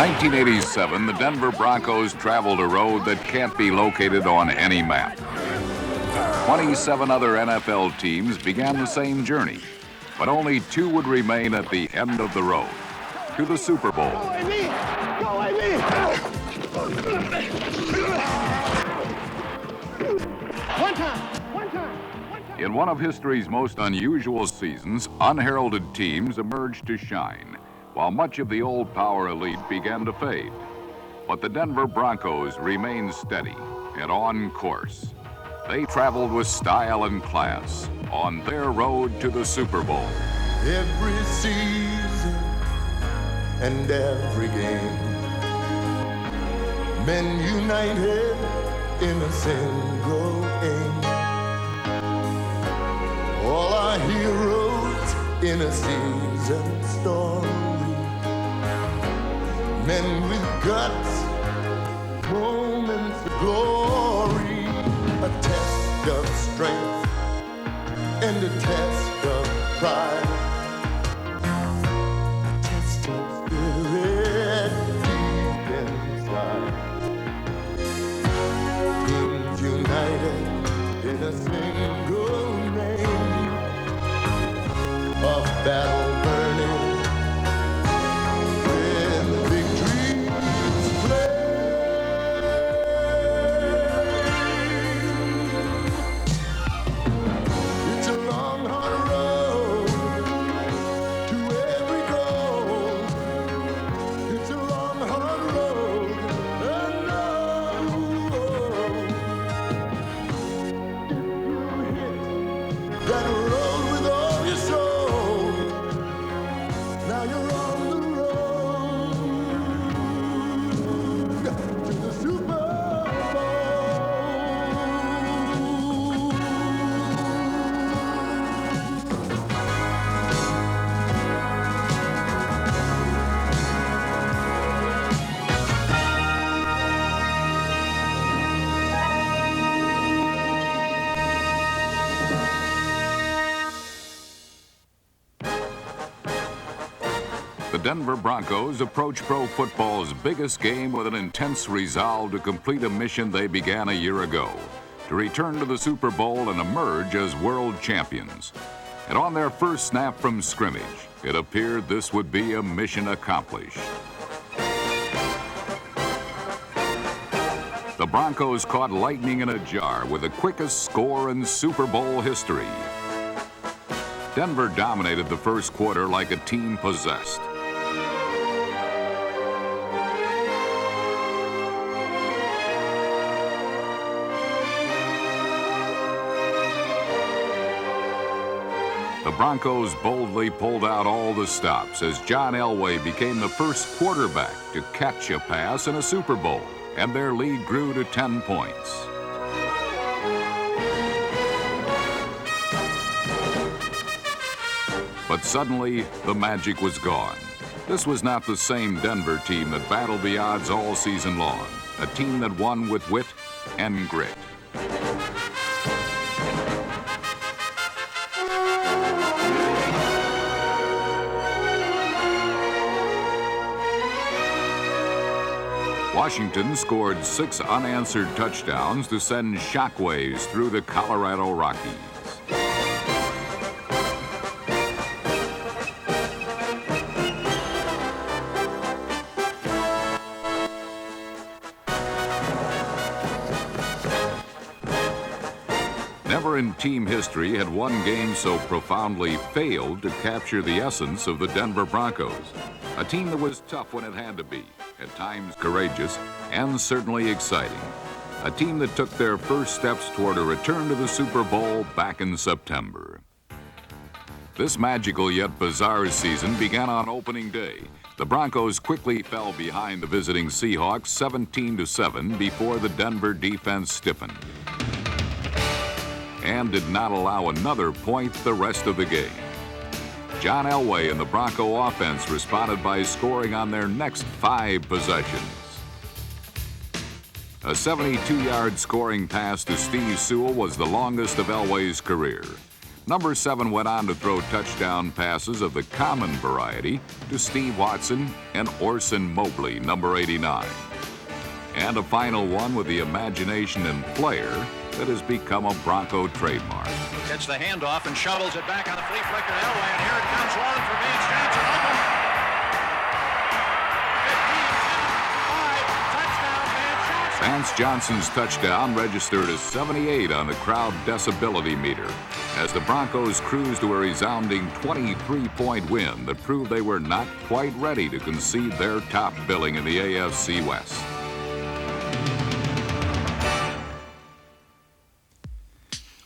1987, the Denver Broncos traveled a road that can't be located on any map. 27 other NFL teams began the same journey, but only 2 would remain at the end of the road, to the Super Bowl. In one of history's most unusual seasons, unheralded teams emerged to shine, while much of the old power elite began to fade. But the Denver Broncos remained steady and on course. They traveled with style and class on their road to the Super Bowl. Every season and every game, men united in a single aim. All our heroes in a seasoned story, men with guts, moments of glory, a test of strength and a test of pride, a test of spirit deep inside. Teams united in a single name, of battle burning when victory's flame. It's a long, hard road to every goal. It's a long, hard road, I know. If you hit that road with all your soul, now you're on the road to the Super Bowl. The Denver Broncos approach pro football's biggest game with an intense resolve to complete a mission they began a year ago, to return to the Super Bowl and emerge as world champions. And on their first snap from scrimmage, it appeared this would be a mission accomplished. The Broncos caught lightning in a jar with the quickest score in Super Bowl history. Denver dominated the first quarter like a team possessed. The Broncos boldly pulled out all the stops as John Elway became the first quarterback to catch a pass in a Super Bowl, and their lead grew to 10 points. But suddenly, the magic was gone. This was not the same Denver team that battled the odds all season long, a team that won with wit and grit. Washington scored 6 unanswered touchdowns to send shockwaves through the Colorado Rockies. Never in team history had one game so profoundly failed to capture the essence of the Denver Broncos, a team that was tough when it had to be, at times courageous, and certainly exciting. A team that took their first steps toward a return to the Super Bowl back in September. This magical yet bizarre season began on opening day. The Broncos quickly fell behind the visiting Seahawks 17-7 before the Denver defense stiffened and did not allow another point the rest of the game. John Elway and the Bronco offense responded by scoring on their next 5 possessions. A 72-yard scoring pass to Steve Sewell was the longest of Elway's career. Number 7 went on to throw touchdown passes of the common variety to Steve Watson and Orson Mobley, number 89. And a final one with the imagination and flair that has become a Bronco trademark. Gets the handoff and shovels it back on the flea flicker to Elway, and here it comes long for Vance Johnson. Open. 15, 10, 5, touchdown, Vance Johnson. Vance Johnson's touchdown registered as 78 on the crowd decibelity meter as the Broncos cruised to a resounding 23-point win that proved they were not quite ready to concede their top billing in the AFC West.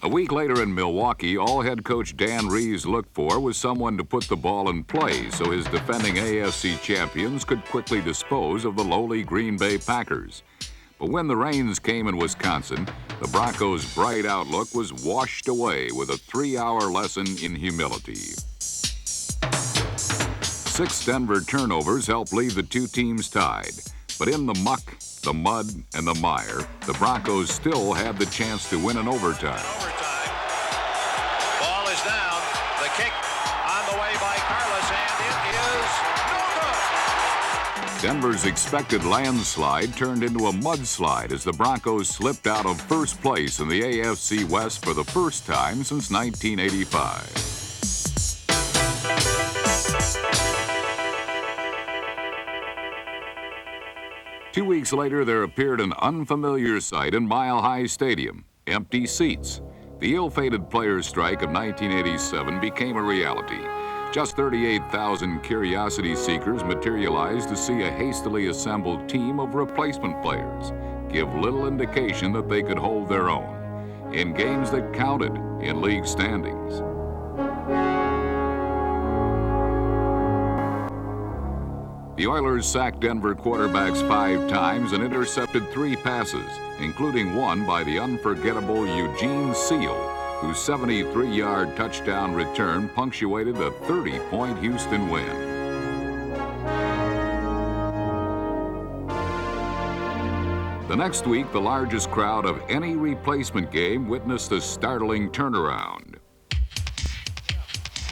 A week later in Milwaukee, all head coach Dan Reeves looked for was someone to put the ball in play so his defending AFC champions could quickly dispose of the lowly Green Bay Packers. But when the rains came in Wisconsin, the Broncos' bright outlook was washed away with a 3-hour lesson in humility. 6 Denver turnovers helped leave the two teams tied. But in the muck, the mud, and the mire, the Broncos still had the chance to win in overtime. Ball is down. The kick on the way by Carlos, and it is no good. Denver's expected landslide turned into a mudslide as the Broncos slipped out of first place in the AFC West for the first time since 1985. 2 weeks later, there appeared an unfamiliar sight in Mile High Stadium: empty seats. The ill-fated players' strike of 1987 became a reality. Just 38,000 curiosity seekers materialized to see a hastily assembled team of replacement players give little indication that they could hold their own in games that counted in league standings. The Oilers sacked Denver quarterbacks 5 times and intercepted 3 passes, including one by the unforgettable Eugene Seal, whose 73-yard touchdown return punctuated a 30-point Houston win. The next week, the largest crowd of any replacement game witnessed a startling turnaround.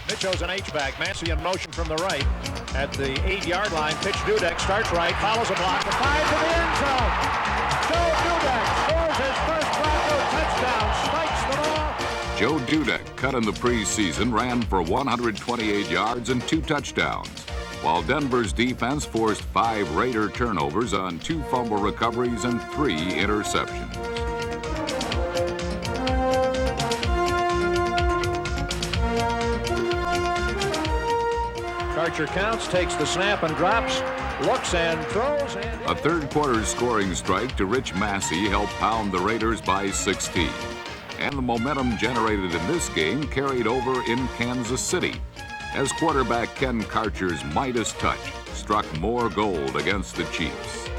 Mitchell's an H-back. Massey in motion from the right. At the 8-yard line, pitch Dudek, starts right, follows a block, the 5 to the end zone. Joe Dudek scores his first Bronco touchdown, strikes the ball. Joe Dudek, cut in the preseason, ran for 128 yards and 2 touchdowns, while Denver's defense forced 5 Raider turnovers on 2 fumble recoveries and 3 interceptions. Archer counts, takes the snap and drops, looks and throws. And a third-quarter scoring strike to Rich Massey helped pound the Raiders by 16. And the momentum generated in this game carried over in Kansas City, as quarterback Ken Karcher's Midas touch struck more gold against the Chiefs.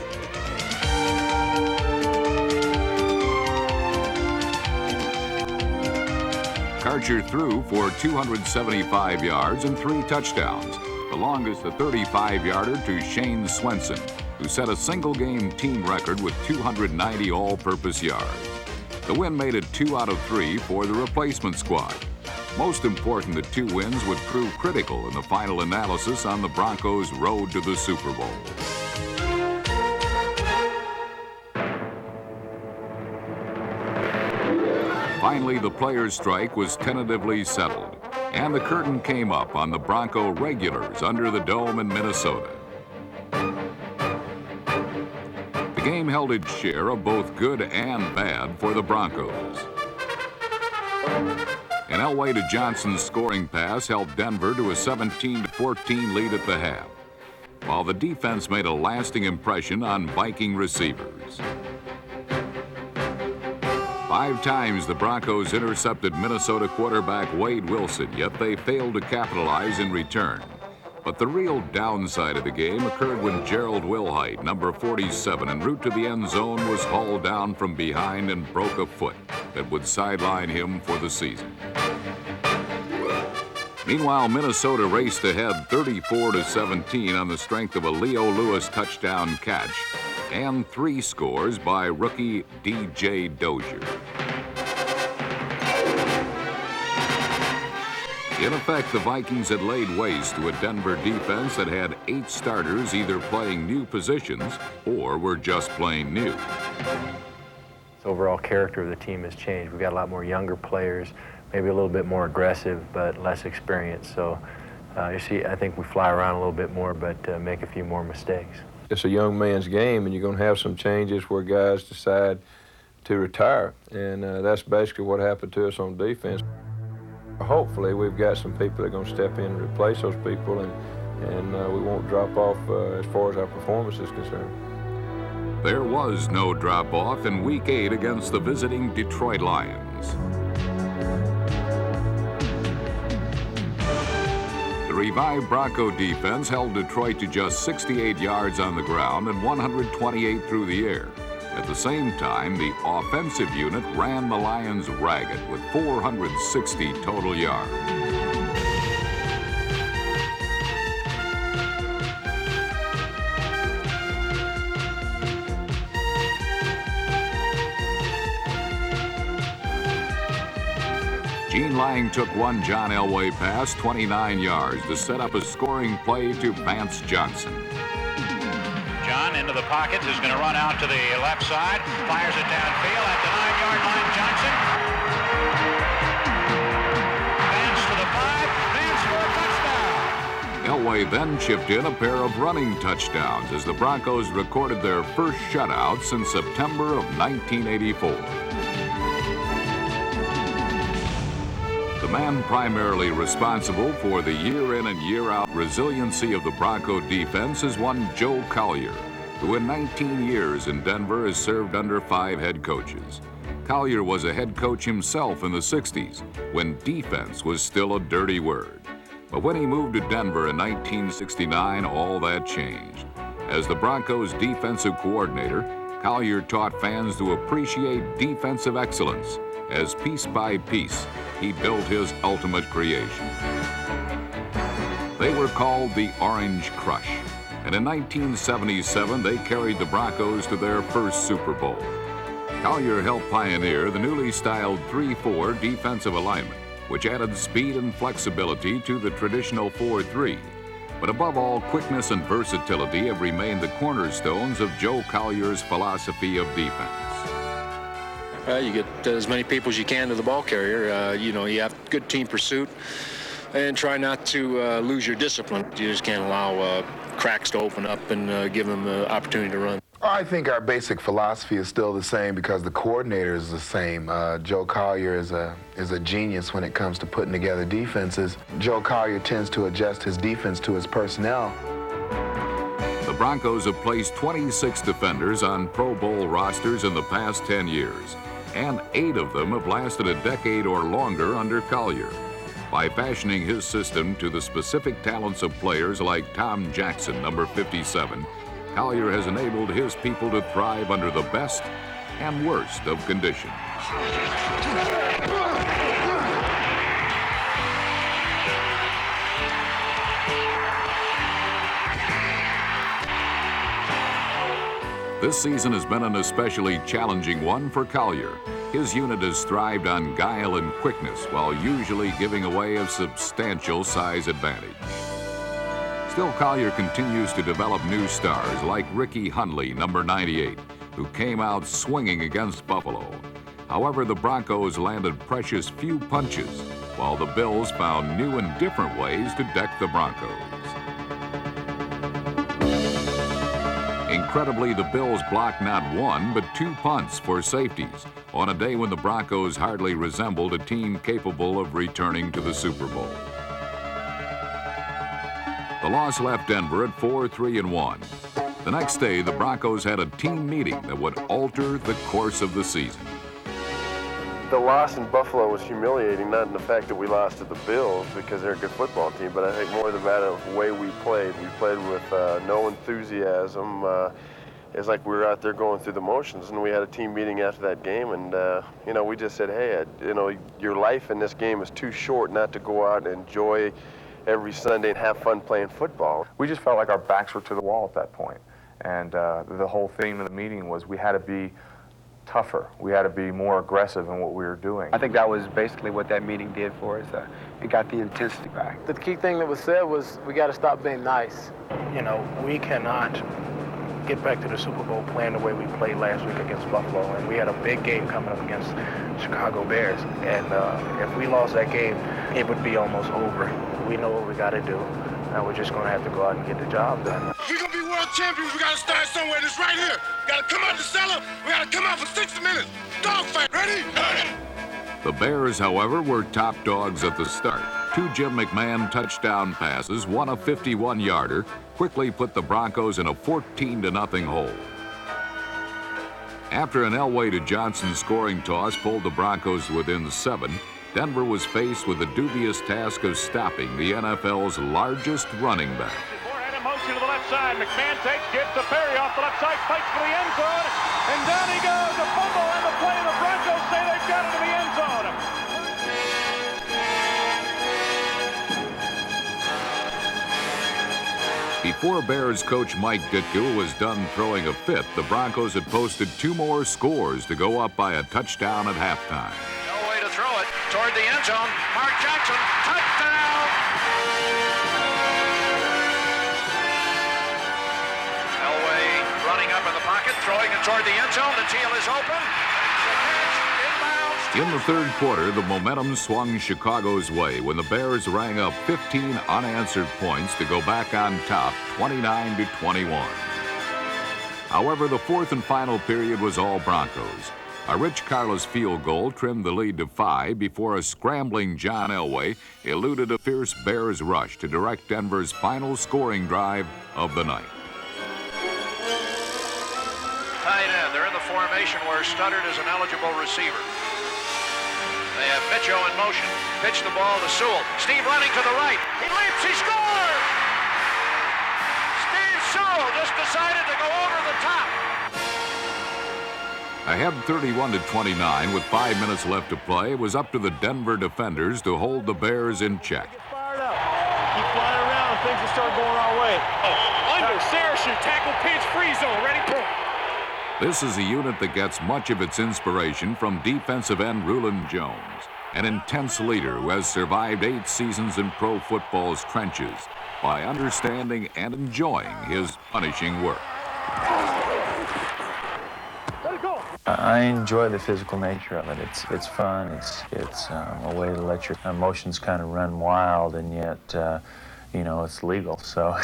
Karcher threw for 275 yards and 3 touchdowns, the longest a 35-yarder to Shane Swenson, who set a single-game team record with 290 all-purpose yards. The win made it 2 out of 3 for the replacement squad. Most important, the 2 wins would prove critical in the final analysis on the Broncos' road to the Super Bowl. Finally, the players' strike was tentatively settled, and the curtain came up on the Bronco regulars under the dome in Minnesota. The game held its share of both good and bad for the Broncos. An Elway to Johnson's scoring pass helped Denver to a 17-14 lead at the half, while the defense made a lasting impression on Viking receivers. 5 times the Broncos intercepted Minnesota quarterback Wade Wilson, yet they failed to capitalize in return. But the real downside of the game occurred when Gerald Wilhite, number 47, en route to the end zone, was hauled down from behind and broke a foot that would sideline him for the season. Meanwhile, Minnesota raced ahead 34-17 on the strength of a Leo Lewis touchdown catch and 3 scores by rookie D.J. Dozier. In effect, the Vikings had laid waste to a Denver defense that had 8 starters either playing new positions or were just plain new. The overall character of the team has changed. We've got a lot more younger players, maybe a little bit more aggressive, but less experienced. So you see, I think we fly around a little bit more, but make a few more mistakes. It's a young man's game, and you're going to have some changes where guys decide to retire, and that's basically what happened to us on defense. Hopefully, we've got some people that are going to step in and replace those people, and we won't drop off as far as our performance is concerned. There was no drop-off in Week 8 against the visiting Detroit Lions. The revived Bronco defense held Detroit to just 68 yards on the ground and 128 through the air. At the same time, the offensive unit ran the Lions ragged with 460 total yards. Gene Lang took one John Elway pass 29 yards to set up a scoring play to Vance Johnson. John into the pocket is going to run out to the left side, fires it downfield at the 9-yard line. Johnson. Vance to the 5. Vance for a touchdown. Elway then chipped in a pair of running touchdowns as the Broncos recorded their first shutout since September of 1984. The man primarily responsible for the year-in and year-out resiliency of the Bronco defense is one Joe Collier, who in 19 years in Denver has served under 5 head coaches. Collier was a head coach himself in the 60s, when defense was still a dirty word. But when he moved to Denver in 1969, all that changed. As the Broncos' defensive coordinator, Collier taught fans to appreciate defensive excellence as piece by piece, he built his ultimate creation. They were called the Orange Crush, and in 1977 they carried the Broncos to their first Super Bowl. Collier helped pioneer the newly styled 3-4 defensive alignment, which added speed and flexibility to the traditional 4-3. But above all, quickness and versatility have remained the cornerstones of Joe Collier's philosophy of defense. You get as many people as you can to the ball carrier. You have good team pursuit and try not to lose your discipline. You just can't allow cracks to open up and give them the opportunity to run. I think our basic philosophy is still the same because the coordinator is the same. Joe Collier is a genius when it comes to putting together defenses. Joe Collier tends to adjust his defense to his personnel. The Broncos have placed 26 defenders on Pro Bowl rosters in the past 10 years, and 8 of them have lasted a decade or longer under Collier. By fashioning his system to the specific talents of players like Tom Jackson, number 57, Collier has enabled his people to thrive under the best and worst of conditions. This season has been an especially challenging one for Collier. His unit has thrived on guile and quickness while usually giving away a substantial size advantage. Still, Collier continues to develop new stars like Ricky Hundley, number 98, who came out swinging against Buffalo. However, the Broncos landed precious few punches, while the Bills found new and different ways to deck the Broncos. Incredibly, the Bills blocked not 1, but 2 punts for safeties on a day when the Broncos hardly resembled a team capable of returning to the Super Bowl. The loss left Denver at 4-3-1. The next day, the Broncos had a team meeting that would alter the course of the season. The loss in Buffalo was humiliating, not in the fact that we lost to the Bills because they're a good football team, but I think more the matter of the way we played. We played with no enthusiasm. It's like we were out there going through the motions, and we had a team meeting after that game, and we just said, hey, your life in this game is too short not to go out and enjoy every Sunday and have fun playing football. We just felt like our backs were to the wall at that point. And the whole theme of the meeting was we had to be tougher. We had to be more aggressive in what we were doing. I think that was basically what that meeting did for us. It got the intensity back. The key thing that was said was we got to stop being nice. You know, we cannot get back to the Super Bowl playing the way we played last week against Buffalo, and we had a big game coming up against Chicago Bears, and if we lost that game, it would be almost over. We know what we got to do, and we're just going to have to go out and get the job done. If we're going to be world champions, we got to start somewhere. This right here. We got to come out the cellar. We got to come out for 60 minutes. Dogfight. Ready? The Bears, however, were top dogs at the start. 2 Jim McMahon touchdown passes, one a 51-yarder, quickly put the Broncos in a 14-0 hole. After an Elway to Johnson scoring toss pulled the Broncos within 7, Denver was faced with the dubious task of stopping the NFL's largest running back. Forehand in motion to the left side. McMahon takes, gives to Perry off the left side, fights for the end zone, and down he goes. A fumble on the play. The Broncos say they've got it in the end zone. Before Bears coach Mike Ditka was done throwing a fit, the Broncos had posted 2 more scores to go up by a touchdown at halftime. No way to throw it toward the end zone. Mark Jackson, touchdown! Elway running up in the pocket, throwing it toward the end zone. The teal is open. In the third quarter, the momentum swung Chicago's way when the Bears rang up 15 unanswered points to go back on top, 29-21. However, the fourth and final period was all Broncos. A Rich Carlos field goal trimmed the lead to 5 before a scrambling John Elway eluded a fierce Bears rush to direct Denver's final scoring drive of the night. Tight end. They're in the formation where Studdard is an eligible receiver. They have Mitchell in motion. Pitch the ball to Sewell. Steve running to the right. He leaps. He scores! Steve Sewell just decided to go over the top. Ahead 31-29 with 5 minutes left to play, it was up to the Denver defenders to hold the Bears in check. Get fired up. Keep flying around and things will start going our way. Under, Saracen, tackle, pitch, free zone, ready? This is a unit that gets much of its inspiration from defensive end Rulon Jones, an intense leader who has survived 8 seasons in pro football's trenches by understanding and enjoying his punishing work. I enjoy the physical nature of it. It's fun. It's a way to let your emotions kind of run wild, and yet, you know, it's legal. So.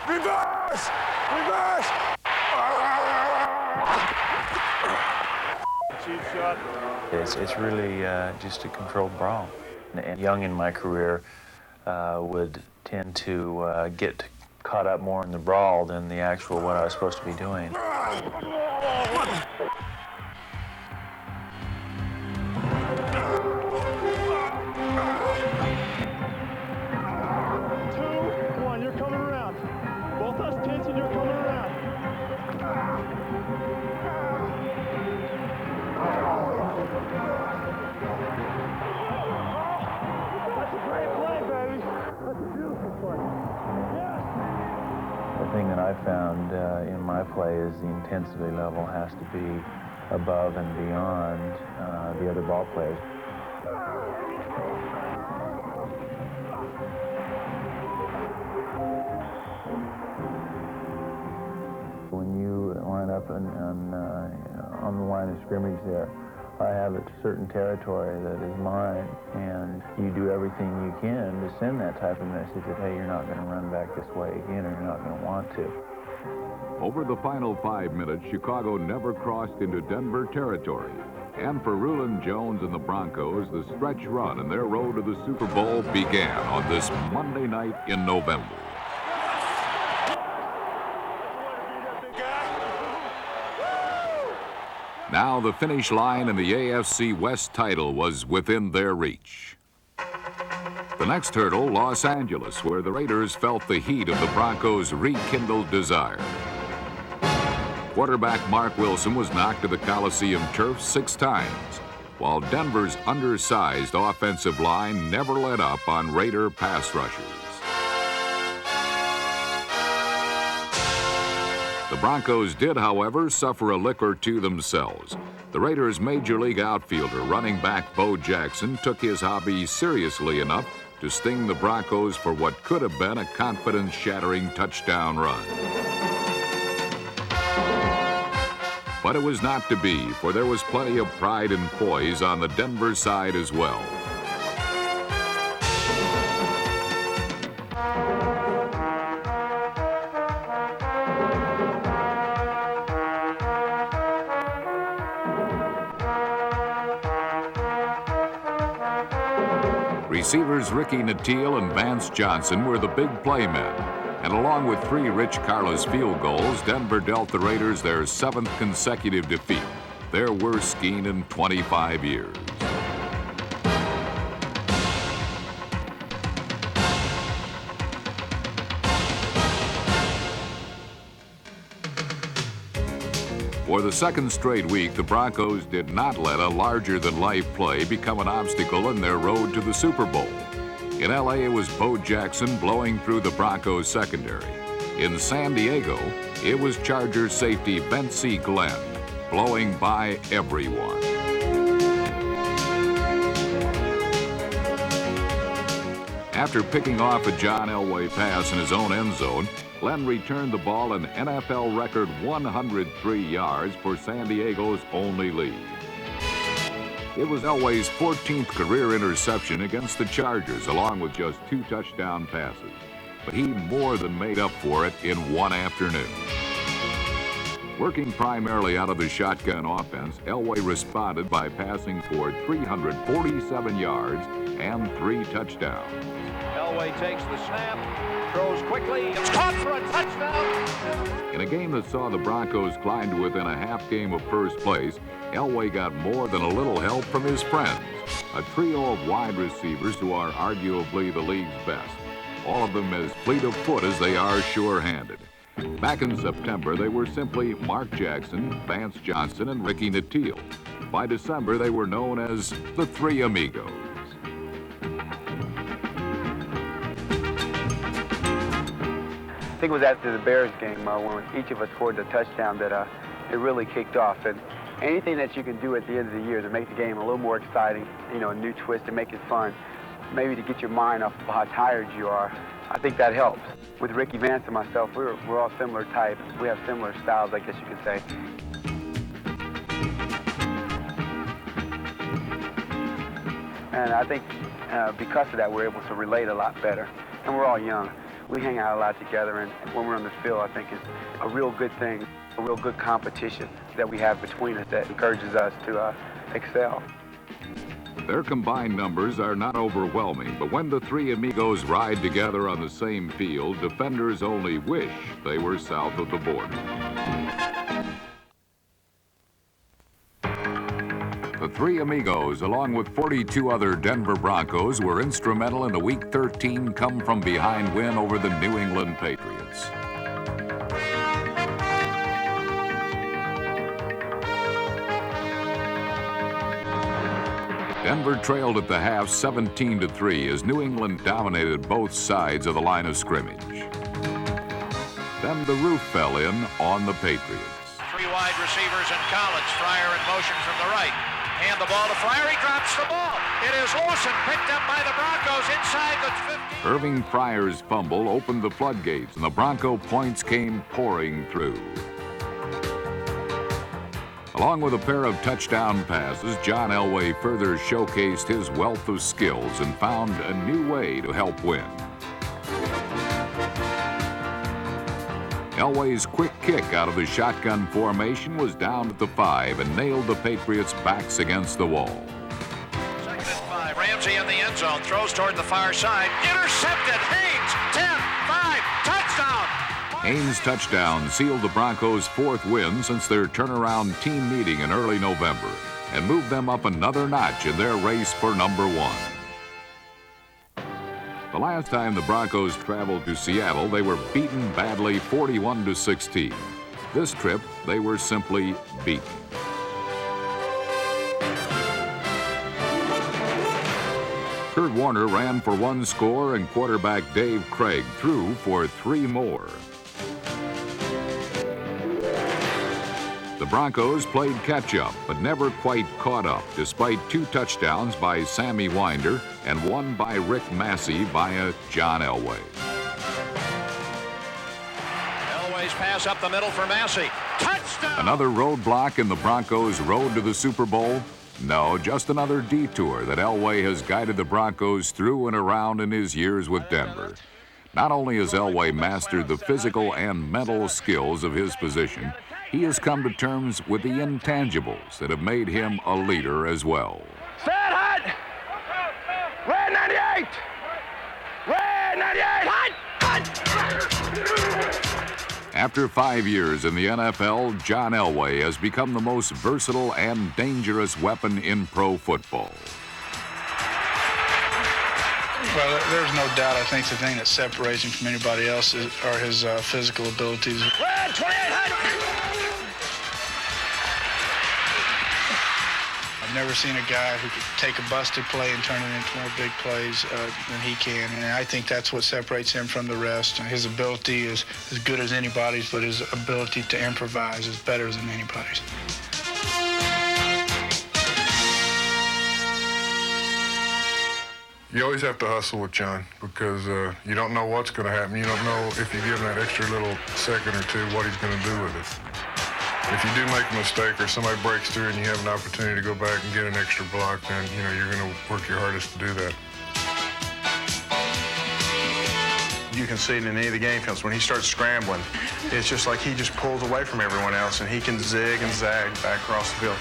Reverse! Reverse! Cheap shot. It's really just a controlled brawl. And young in my career would tend to get caught up more in the brawl than the actual what I was supposed to be doing. 2, 1, you're coming around. Both us tense and you're coming around. That's a great play, baby. That's a beautiful play. Yes. The thing that I found in my play is the intensity level has to be above and beyond the other ball players. When you line up on the line of scrimmage there, I have a certain territory that is mine, and you do everything you can to send that type of message that, hey, you're not going to run back this way again, or you're not going to want to. Over the final 5 minutes, Chicago never crossed into Denver territory. And for Rulon Jones and the Broncos, the stretch run in their road to the Super Bowl began on this Monday night in November. Now the finish line and the AFC West title was within their reach. The next hurdle, Los Angeles, where the Raiders felt the heat of the Broncos' rekindled desire. Quarterback Mark Wilson was knocked to the Coliseum turf 6 times, while Denver's undersized offensive line never let up on Raider pass rushers. The Broncos did, however, suffer a lick or two themselves. The Raiders' Major League outfielder, running back Bo Jackson, took his hobby seriously enough to sting the Broncos for what could have been a confidence-shattering touchdown run. But it was not to be, for there was plenty of pride and poise on the Denver side as well. Receivers Ricky Nattiel and Vance Johnson were the big play men. And along with 3 Rich Carlos field goals, Denver dealt the Raiders their 7th consecutive defeat, their worst scheme in 25 years. For the 2nd straight week, the Broncos did not let a larger-than-life play become an obstacle in their road to the Super Bowl. In L.A., it was Bo Jackson blowing through the Broncos secondary. In San Diego, it was Chargers safety Bensie Glenn blowing by everyone. After picking off a John Elway pass in his own end zone, Glenn returned the ball an NFL record 103 yards for San Diego's only lead. It was Elway's 14th career interception against the Chargers, along with just 2 touchdown passes. But he more than made up for it in one afternoon. Working primarily out of the shotgun offense, Elway responded by passing for 347 yards and 3 touchdowns. Elway takes the snap, throws quickly, it's caught for a touchdown. In a game that saw the Broncos climb to within a half game of first place, Elway got more than a little help from his friends, a trio of wide receivers who are arguably the league's best, all of them as fleet of foot as they are sure-handed. Back in September, they were simply Mark Jackson, Vance Johnson, and Ricky Nattiel. By December, they were known as the 3 Amigos. I think it was after the Bears game when each of us scored a touchdown that it really kicked off. And anything that you can do at the end of the year to make the game a little more exciting, you know, a new twist to make it fun, maybe to get your mind off of how tired you are, I think that helps. With Ricky Vance and myself, we're all similar types. We have similar styles, I guess you could say. And I think because of that, we're able to relate a lot better. And we're all young. We hang out a lot together, and when we're on the field, I think it's a real good thing, a real good competition that we have between us that encourages us to excel. Their combined numbers are not overwhelming, but when the 3 Amigos ride together on the same field, defenders only wish they were south of the border. The 3 Amigos, along with 42 other Denver Broncos, were instrumental in the Week 13 come-from-behind win over the New England Patriots. Denver trailed at the half 17-3 as New England dominated both sides of the line of scrimmage. Then the roof fell in on the Patriots. 3 wide receivers in Collins. Fryer in motion from the right. Hand the ball to Fryer. He drops the ball. It is loose and picked up by the Broncos inside the 50. Irving Fryer's fumble opened the floodgates, and the Bronco points came pouring through. Along with a pair of touchdown passes, John Elway further showcased his wealth of skills and found a new way to help win. Elway's quick kick out of the shotgun formation was down at the 5 and nailed the Patriots' backs against the wall. 2nd and 5. Ramsey in the end zone. Throws toward the far side. Intercepted. Haynes. 10, 5. Touchdown. Haynes' touchdown sealed the Broncos' 4th win since their turnaround team meeting in early November and moved them up another notch in their race for number 1. The last time the Broncos traveled to Seattle, they were beaten badly 41-16. This trip, they were simply beaten. Kurt Warner ran for 1 score, and quarterback Dave Craig threw for 3 more. The Broncos played catch-up, but never quite caught up, despite 2 touchdowns by Sammy Winder and 1 by Rick Massey via John Elway. Elway's pass up the middle for Massey. Touchdown! Another roadblock in the Broncos' road to the Super Bowl? No, just another detour that Elway has guided the Broncos through and around in his years with Denver. Not only has Elway mastered the physical and mental skills of his position, he has come to terms with the intangibles that have made him a leader as well. Stand hot! Red 98! Red 98! Hot! After 5 years in the NFL, John Elway has become the most versatile and dangerous weapon in pro football. Well, there's no doubt. I think the thing that separates him from anybody else are his physical abilities. Red 28! Hot! I've never seen a guy who could take a busted play and turn it into more big plays than he can, and I think that's what separates him from the rest. His ability is as good as anybody's, but his ability to improvise is better than anybody's. You always have to hustle with John because you don't know what's going to happen. You don't know if you give him that extra little second or two what he's going to do with it. If you do make a mistake or somebody breaks through and you have an opportunity to go back and get an extra block, then you're going to work your hardest to do that. You can see it in any of the game films. When he starts scrambling, it's just like he just pulls away from everyone else and he can zig and zag back across the field.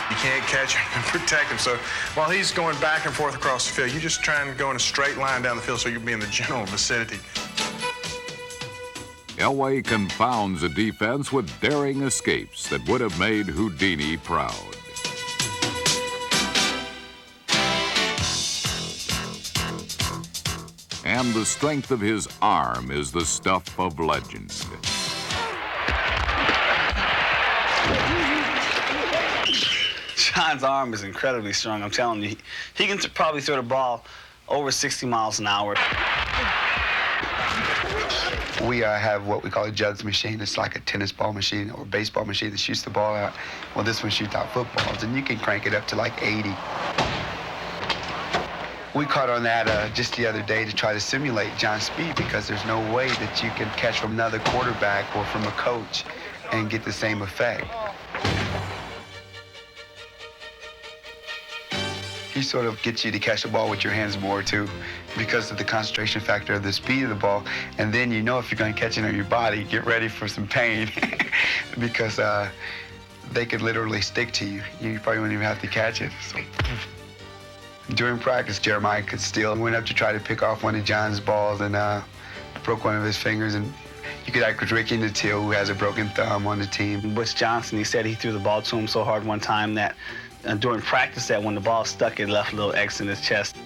You can't catch him and protect him. So while he's going back and forth across the field, you just try and go in a straight line down the field so you'll be in the general vicinity. Elway confounds a defense with daring escapes that would have made Houdini proud. And the strength of his arm is the stuff of legend. John's arm is incredibly strong, I'm telling you. He can probably throw the ball over 60 miles an hour. We have what we call a jugs machine. It's like a tennis ball machine or a baseball machine that shoots the ball out. Well, this one shoots out footballs, and you can crank it up to like 80. We caught on that just the other day to try to simulate John's speed because there's no way that you can catch from another quarterback or from a coach and get the same effect. He sort of gets you to catch the ball with your hands more, too, because of the concentration factor of the speed of the ball. And then you know if you're going to catch it on your body, get ready for some pain because they could literally stick to you. You probably wouldn't even have to catch it. So. During practice, Jeremiah could steal and went up to try to pick off one of John's balls and broke one of his fingers. And you could act with Ricky Natil, who has a broken thumb on the team. Butch Johnson, he said he threw the ball to him so hard one time that during practice that when the ball stuck, it left a little X in his chest.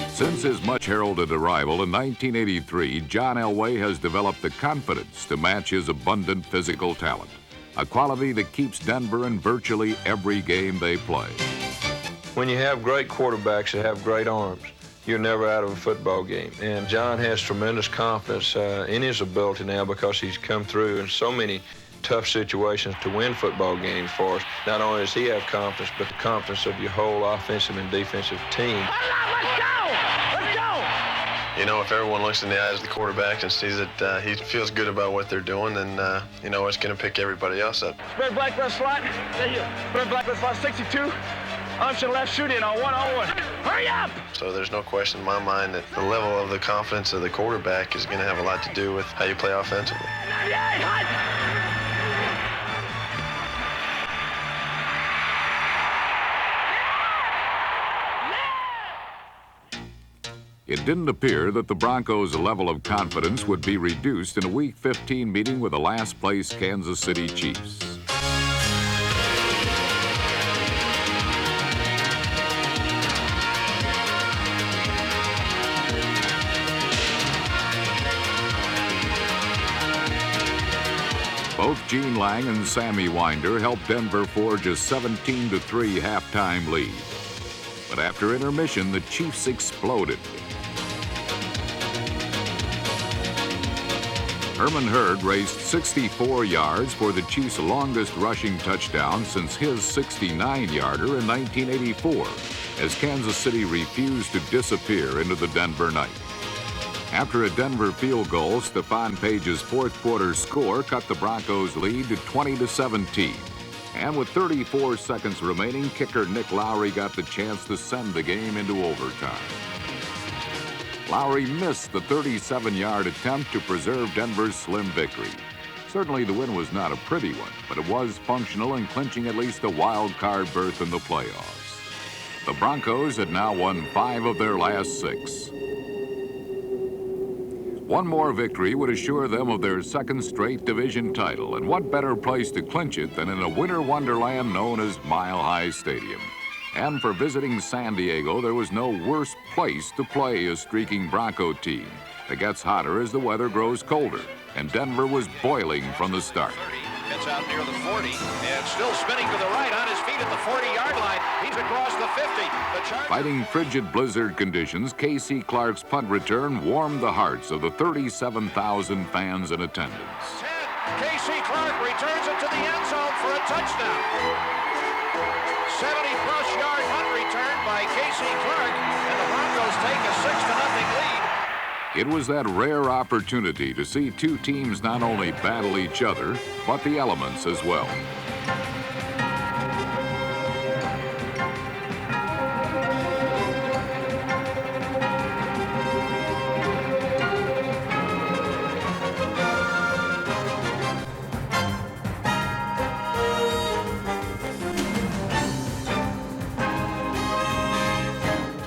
Since his much-heralded arrival in 1983, John Elway has developed the confidence to match his abundant physical talent, a quality that keeps Denver in virtually every game they play. When you have great quarterbacks that have great arms, you're never out of a football game. And John has tremendous confidence in his ability now because he's come through in so many tough situations to win football games for us. Not only does he have confidence, but the confidence of your whole offensive and defensive team. Let's go! Let's go! You know, if everyone looks in the eyes of the quarterback and sees that he feels good about what they're doing, then, it's going to pick everybody else up. Spread black left slot. There you go. Spread black left slot, 62. Option left, shoot in on 1-on-1. Hurry up! So there's no question in my mind that the level of the confidence of the quarterback is going to have a lot to do with how you play offensively. 98, hot! It didn't appear that the Broncos' level of confidence would be reduced in a Week 15 meeting with the last-place Kansas City Chiefs. Both Gene Lang and Sammy Winder helped Denver forge a 17-3 halftime lead. But after intermission, the Chiefs exploded. Herman Hurd raced 64 yards for the Chiefs' longest rushing touchdown since his 69-yarder in 1984, as Kansas City refused to disappear into the Denver night. After a Denver field goal, Stephon Page's fourth quarter score cut the Broncos' lead to 20-17. And with 34 seconds remaining, kicker Nick Lowry got the chance to send the game into overtime. Lowry missed the 37-yard attempt to preserve Denver's slim victory. Certainly the win was not a pretty one, but it was functional in clinching at least a wild card berth in the playoffs. The Broncos had now won 5 of their last 6. One more victory would assure them of their second straight division title, and what better place to clinch it than in a winter wonderland known as Mile High Stadium. And for visiting San Diego, there was no worse place to play a streaking Bronco team. It gets hotter as the weather grows colder, and Denver was boiling from the start. Gets out near the 40 and still spinning to the right on his feet at the 40-yard line. He's across the 50. Fighting frigid blizzard conditions, K.C. Clark's punt return warmed the hearts of the 37,000 fans in attendance. K.C. Clark returns it to the end zone for a touchdown. 70-plus yard punt return by K.C. Clark, and the Broncos take a 6-0 lead. It was that rare opportunity to see two teams not only battle each other, but the elements as well.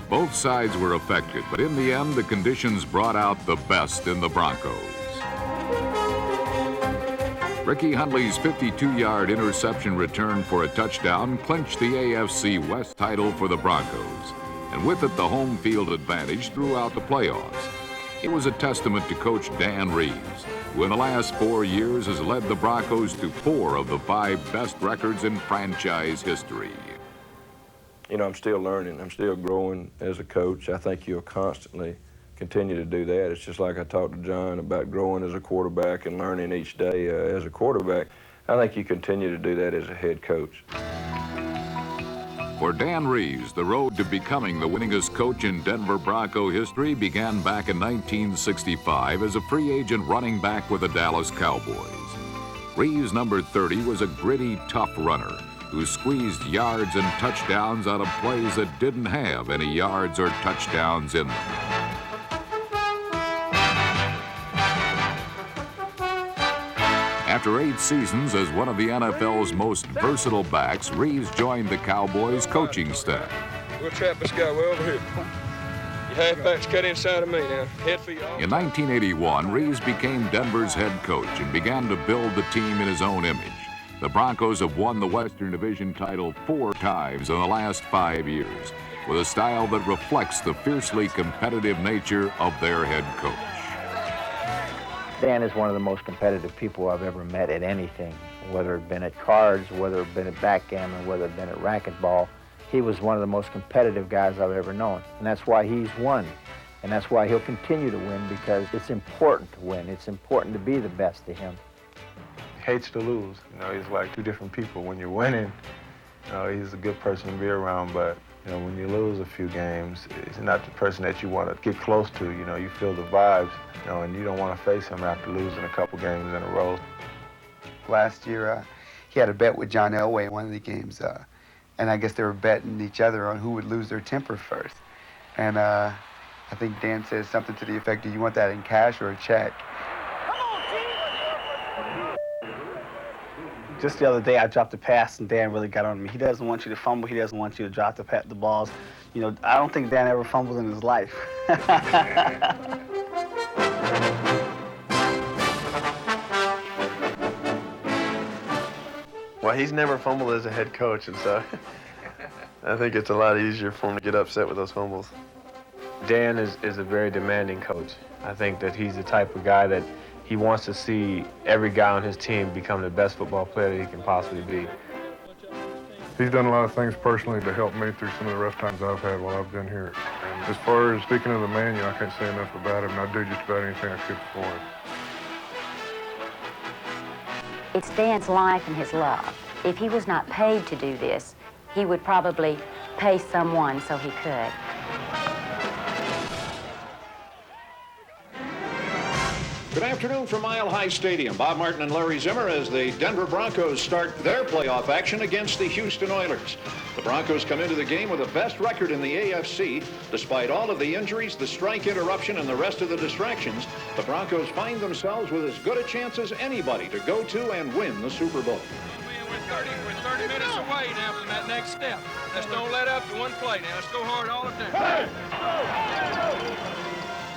Both sides were affected, but in the end, the conditions brought out the best in the Broncos. Ricky Hundley's 52-yard interception return for a touchdown clinched the AFC West title for the Broncos, and with it the home field advantage throughout the playoffs. It was a testament to Coach Dan Reeves, who in the last 4 years has led the Broncos to 4 of the 5 best records in franchise history. You know, I'm still learning. I'm still growing as a coach. I think you'll constantly continue to do that. It's just like I talked to John about growing as a quarterback and learning each day as a quarterback. I think you continue to do that as a head coach. For Dan Reeves, the road to becoming the winningest coach in Denver Bronco history began back in 1965 as a free agent running back with the Dallas Cowboys. Reeves, number 30, was a gritty, tough runner who squeezed yards and touchdowns out of plays that didn't have any yards or touchdowns in them. After 8 seasons as one of the NFL's most versatile backs, Reeves joined the Cowboys coaching staff. We'll trap this guy way over here. Your halfbacks cut inside of me now. Head for you. In 1981, Reeves became Denver's head coach and began to build the team in his own image. The Broncos have won the Western Division title 4 times in the last 5 years, with a style that reflects the fiercely competitive nature of their head coach. Dan is one of the most competitive people I've ever met at anything, whether it been at cards, whether it been at backgammon, whether it been at racquetball. He was one of the most competitive guys I've ever known, and that's why he's won. And that's why he'll continue to win, because it's important to win. It's important to be the best to him. Hates to lose. You know, he's like 2 different people. When you're winning, you know, he's a good person to be around, but you know, when you lose a few games, he's not the person that you want to get close to. You know, you feel the vibes, you know, and you don't want to face him after losing a couple games in a row. Last year, he had a bet with John Elway in one of the games, and I guess they were betting each other on who would lose their temper first. And I think Dan says something to the effect of, you want that in cash or a check? Just the other day, I dropped a pass, and Dan really got on me. He doesn't want you to fumble. He doesn't want you to drop the balls. You know, I don't think Dan ever fumbled in his life. Well, he's never fumbled as a head coach, and so I think it's a lot easier for him to get upset with those fumbles. Dan is a very demanding coach. I think that he's the type of guy that he wants to see every guy on his team become the best football player that he can possibly be. He's done a lot of things personally to help me through some of the rough times I've had while I've been here. And as far as speaking of the man, you know, I can't say enough about him, and I'd do just about anything I could for him. It's Dan's life and his love. If he was not paid to do this, he would probably pay someone so he could. Good afternoon from Mile High Stadium. Bob Martin and Larry Zimmer as the Denver Broncos start their playoff action against the Houston Oilers. The Broncos come into the game with the best record in the AFC. Despite all of the injuries, the strike interruption, and the rest of the distractions, the Broncos find themselves with as good a chance as anybody to go to and win the Super Bowl. We're 30 minutes away now from that next step. Let's don't let up to one play now. Let's go hard all the time.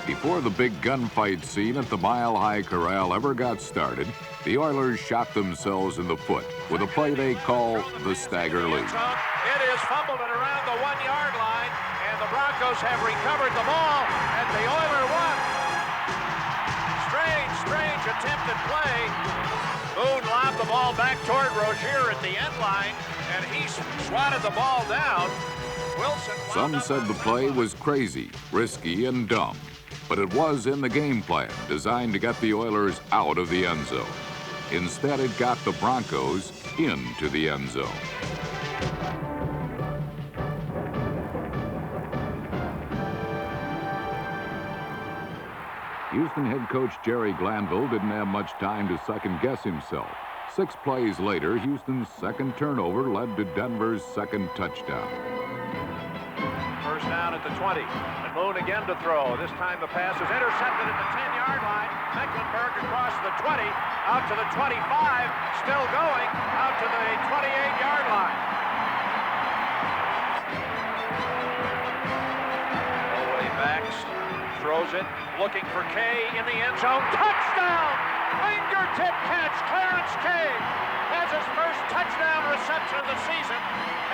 Before the big gunfight scene at the Mile High Corral ever got started, the Oilers shot themselves in the foot with a play they call the stagger lead. It is fumbled and around the 1-yard line, and the Broncos have recovered the ball at the Oiler 1. Strange attempted play. Boone lobbed the ball back toward Rozier at the end line, and he swatted the ball down. Wilson. Some said the play was crazy, risky, and dumb. But it was in the game plan, designed to get the Oilers out of the end zone. Instead, it got the Broncos into the end zone. Houston head coach Jerry Glanville didn't have much time to second-guess himself. 6 plays later, Houston's second turnover led to Denver's second touchdown. First down at the 20. And Moon again to throw. This time the pass is intercepted at the 10-yard line. Mecklenburg across the 20, out to the 25, still going, out to the 28-yard line. Elway backs, throws it, looking for Kay in the end zone. Touchdown! Fingertip catch, Clarence Kay has his first touchdown reception of the season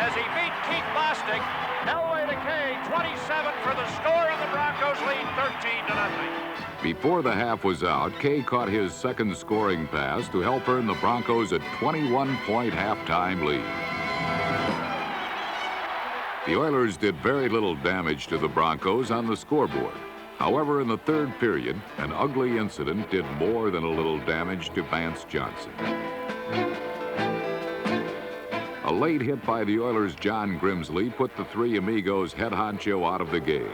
as he beat Keith Bostic. Elway to Kay, 27 for the score, and the Broncos lead 13-0. Before the half was out, Kay caught his second scoring pass to help earn the Broncos a 21-point halftime lead. The Oilers did very little damage to the Broncos on the scoreboard. However, in the third period, an ugly incident did more than a little damage to Vance Johnson. A late hit by the Oilers' John Grimsley put the Three Amigos head honcho out of the game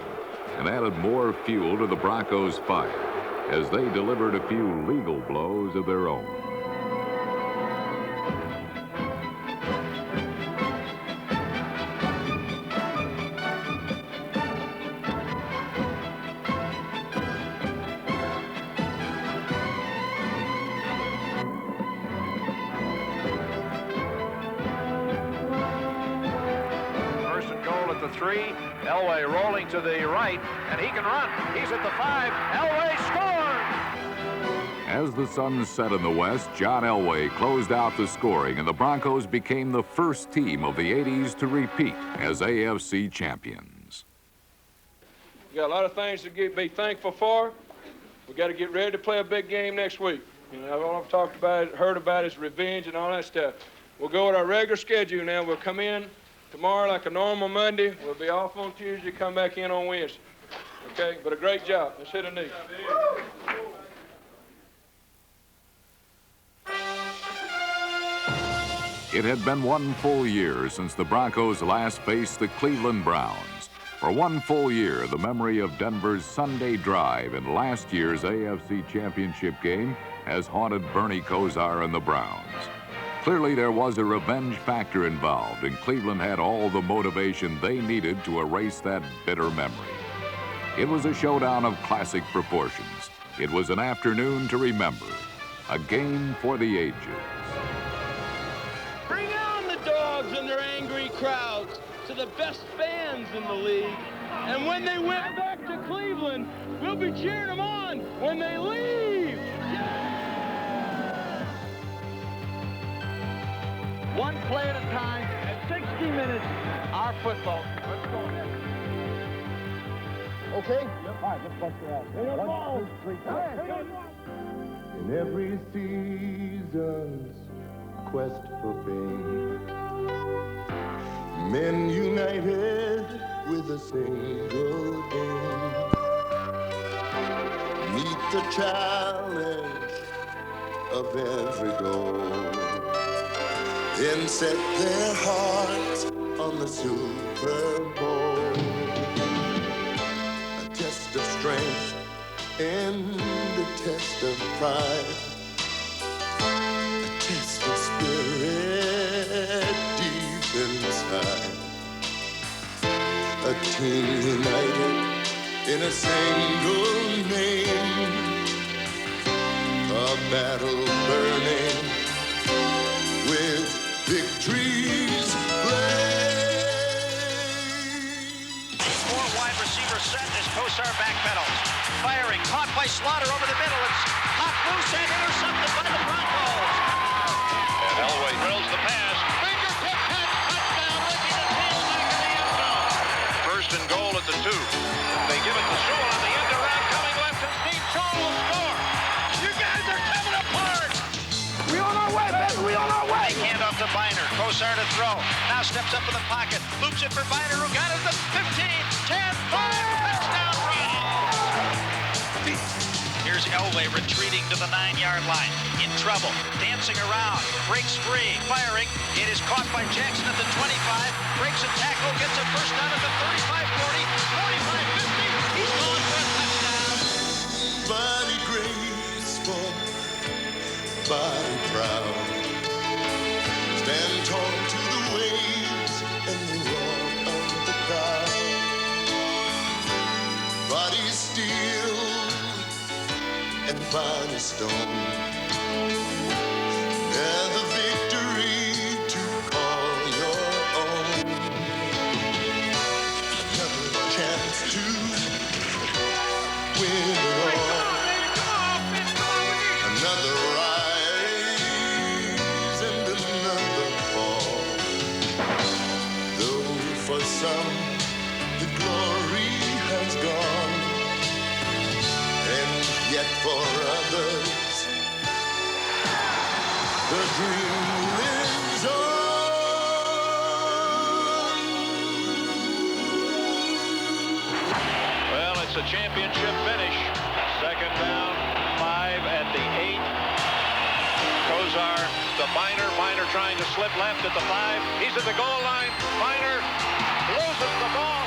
and added more fuel to the Broncos' fire as they delivered a few legal blows of their own. Elway rolling to the right, and he can run. He's at the 5. Elway scored! As the sun set in the west, John Elway closed out the scoring, and the Broncos became the first team of the 80s to repeat as AFC champions. We got a lot of things to be thankful for. We got to get ready to play a big game next week. You know, all I've talked about, heard about is revenge and all that stuff. We'll go with our regular schedule now. We'll come in tomorrow like a normal Monday. We'll be off on Tuesday, come back in on Wednesday. Okay, but a great job. Let's hit a knee. It had been 1 full year since the Broncos last faced the Cleveland Browns. For 1 full year, the memory of Denver's Sunday drive in last year's AFC Championship game has haunted Bernie Kosar and the Browns. Clearly, there was a revenge factor involved, and Cleveland had all the motivation they needed to erase that bitter memory. It was a showdown of classic proportions. It was an afternoon to remember, a game for the ages. Bring on the dogs and their angry crowds to the best fans in the league. And when they went back to Cleveland, we'll be cheering them on when they leave. One play at a time, at 60 minutes, our football. Let's go. Okay? Yep. All right, let's bust your ass. 1, 2, 3, 4. In every season's quest for fame, men united with a single aim. Meet the challenge of every goal, then set their hearts on the Super Bowl. A test of strength and a test of pride, a test of spirit deep inside. A team united in a single name, a battle burning with victory's flame. Four wide receiver set as Kosar backpedals. Firing, caught by Slaughter over the middle. It's hot loose and intercepted by the Broncos. And Elway drills the pass. Fingertip catch, touchdown, Ricky the tail back in the end zone. First and goal at the 2. They give it to Sewell on the end around, coming left, and Steve Shaw will score. You guys are coming apart. We on our way, baby. We on our way. Fake hand off to Biner. Kosar to throw. Now steps up in the pocket. Loops it for Biner, who got it at the 15, 10, 5. Touchdown, Here's Elway retreating to the 9-yard line. In trouble. Dancing around. Breaks free. Firing. It is caught by Jackson at the 25. Breaks a tackle. Gets a first down at the 35, 40, 45, 50. He's going for a touchdown. Body graceful, body proud. Stand tall to the waves and the roar of the crowd. Body steel and body stone. Never victory to call your own. Another chance to win it all. Another rise and another fall. Though for some the glory has gone, and yet for others the dream lives on. Well, it's a championship finish. Second down, 5 at the 8. Kosar to Biner. Biner trying to slip left at the 5. He's at the goal line. Biner loses the ball.